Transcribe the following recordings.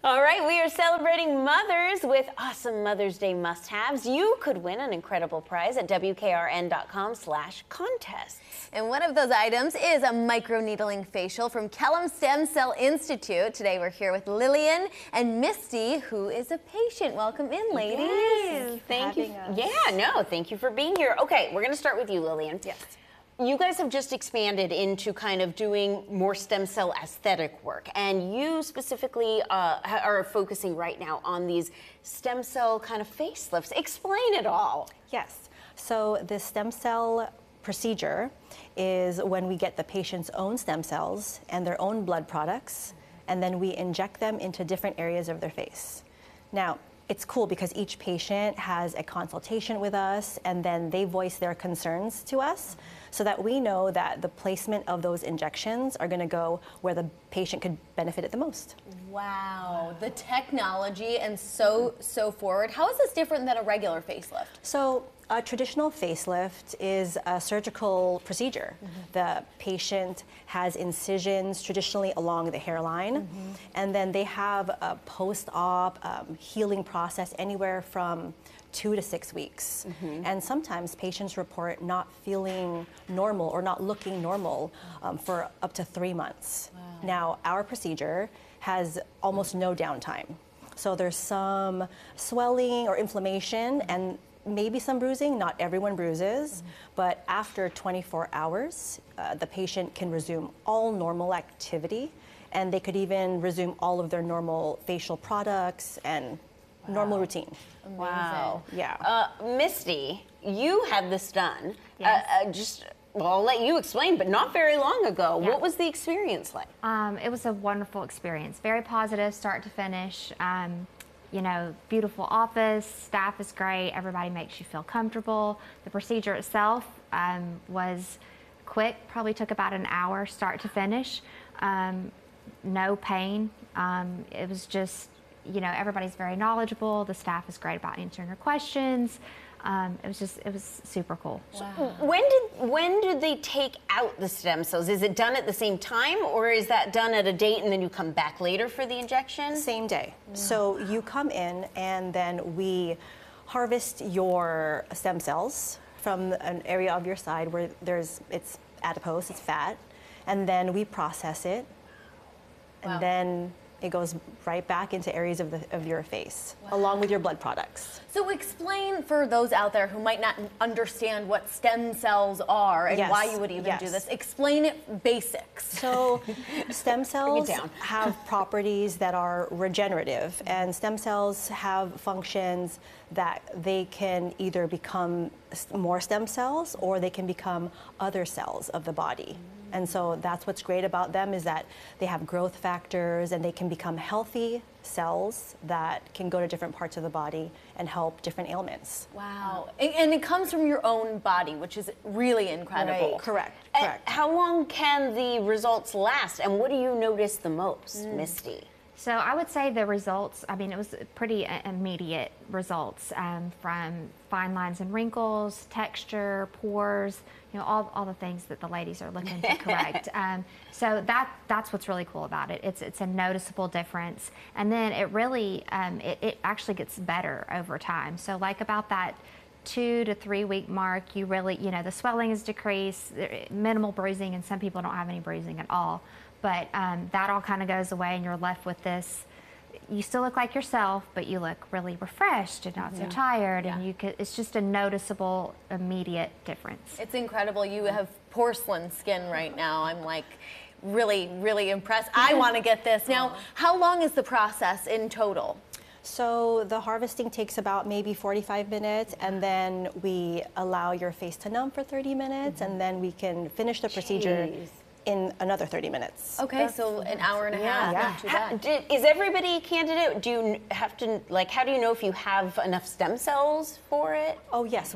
All right, we are celebrating mothers with awesome Mother's Day must-haves. You could win an incredible prize at WKRN.com/contests. And one of those items is a microneedling facial from Kellum Stem Cell Institute. Today we're here with Lillian and Misty, who is a patient. Welcome in, ladies. Yes, thank you. Thank you for being here. Okay, we're going to start with you, Lillian. Yes. You guys have just expanded into kind of doing more stem cell aesthetic work, and you specifically are focusing right now on these stem cell kind of facelifts. Explain it all. Yes. So the stem cell procedure is when we get the patient's own stem cells and their own blood products, and then we inject them into different areas of their face. Now, it's cool because each patient has a consultation with us, and then they voice their concerns to us so that we know that the placement of those injections are going to go where the patient could benefit it the most. Wow, the technology and so forward. How is this different than a regular facelift? So a traditional facelift is a surgical procedure. The patient has incisions traditionally along the hairline, and then they have a post-op healing process anywhere from 2 to 6 weeks. And sometimes patients report not feeling normal or not looking normal for up to 3 months. Wow. Now, our procedure has almost no downtime. So there's some swelling or inflammation and maybe some bruising. Not everyone bruises, but after 24 hours, the patient can resume all normal activity, and they could even resume all of their normal facial products and normal routine. Amazing. Wow. Yeah. Misty, you had this done. Yes. Well, I'll let you explain, but not very long ago. Yeah. What was the experience like? It was a wonderful experience. Very positive, start to finish. You know, beautiful office, staff is great, everybody makes you feel comfortable. The procedure itself was quick, probably took about an hour start to finish. No pain. It was just, you know, everybody's very knowledgeable. The staff is great about answering your questions. It was super cool. Wow. When did they take out the stem cells? Is it done at the same time, or is that done at a date and then you come back later for the injection? Same day. So you come in and then we harvest your stem cells from an area of your side where it's adipose, it's fat, and then we process it, and then it goes right back into areas of your face, along with your blood products. So explain for those out there who might not understand what stem cells are and why you would even do this. Explain it basics. So stem cells have properties that are regenerative, and stem cells have functions that they can either become more stem cells or they can become other cells of the body. And so that's what's great about them, is that they have growth factors and they can become healthy cells that can go to different parts of the body and help different ailments. Wow. And it comes from your own body, which is really incredible. Right. Correct. How long can the results last, and what do you notice the most, Misty? So I would say the results, I mean, it was pretty immediate results from fine lines and wrinkles, texture, pores, you know, all the things that the ladies are looking to correct. So that's what's really cool about it. It's a noticeable difference. And then it really, it actually gets better over time. So like about that 2 to 3 week mark, you really, you know, the swelling is decreased, minimal bruising, and some people don't have any bruising at all. But that all kind of goes away, and you're left with this. You still look like yourself, but you look really refreshed and not so tired, and it's just a noticeable, immediate difference. It's incredible. You have porcelain skin right now. I'm like really, really impressed. I want to get this. Now, how long is the process in total? So the harvesting takes about maybe 45 minutes, and then we allow your face to numb for 30 minutes, and then we can finish the procedure in another 30 minutes. Okay, so an hour and a half, not too bad. Is everybody a candidate? Do you have to, like, how do you know if you have enough stem cells for it? Oh yes,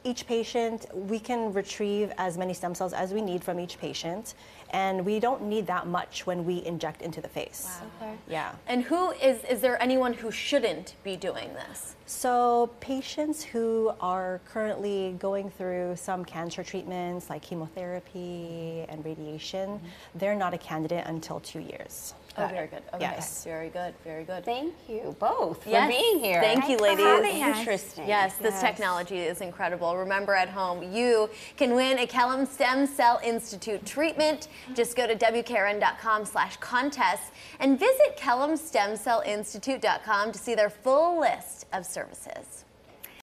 each patient, we can retrieve as many stem cells as we need from each patient, And we don't need that much when we inject into the face. Wow. Okay. Yeah. And is there anyone who shouldn't be doing this? So patients who are currently going through some cancer treatments like chemotherapy and radiation, they're not a candidate until 2 years. Oh, very good. Okay. Yes. Very good. Very good. Thank you both for Yes, being here. thank you, Thanks for ladies. having us. Interesting. Yes, this Yes. technology is incredible. Remember, at home, you can win a Kellum Stem Cell Institute treatment. Just go to WKRN.com/contest and visit KellumStemCellInstitute.com to see their full list of services.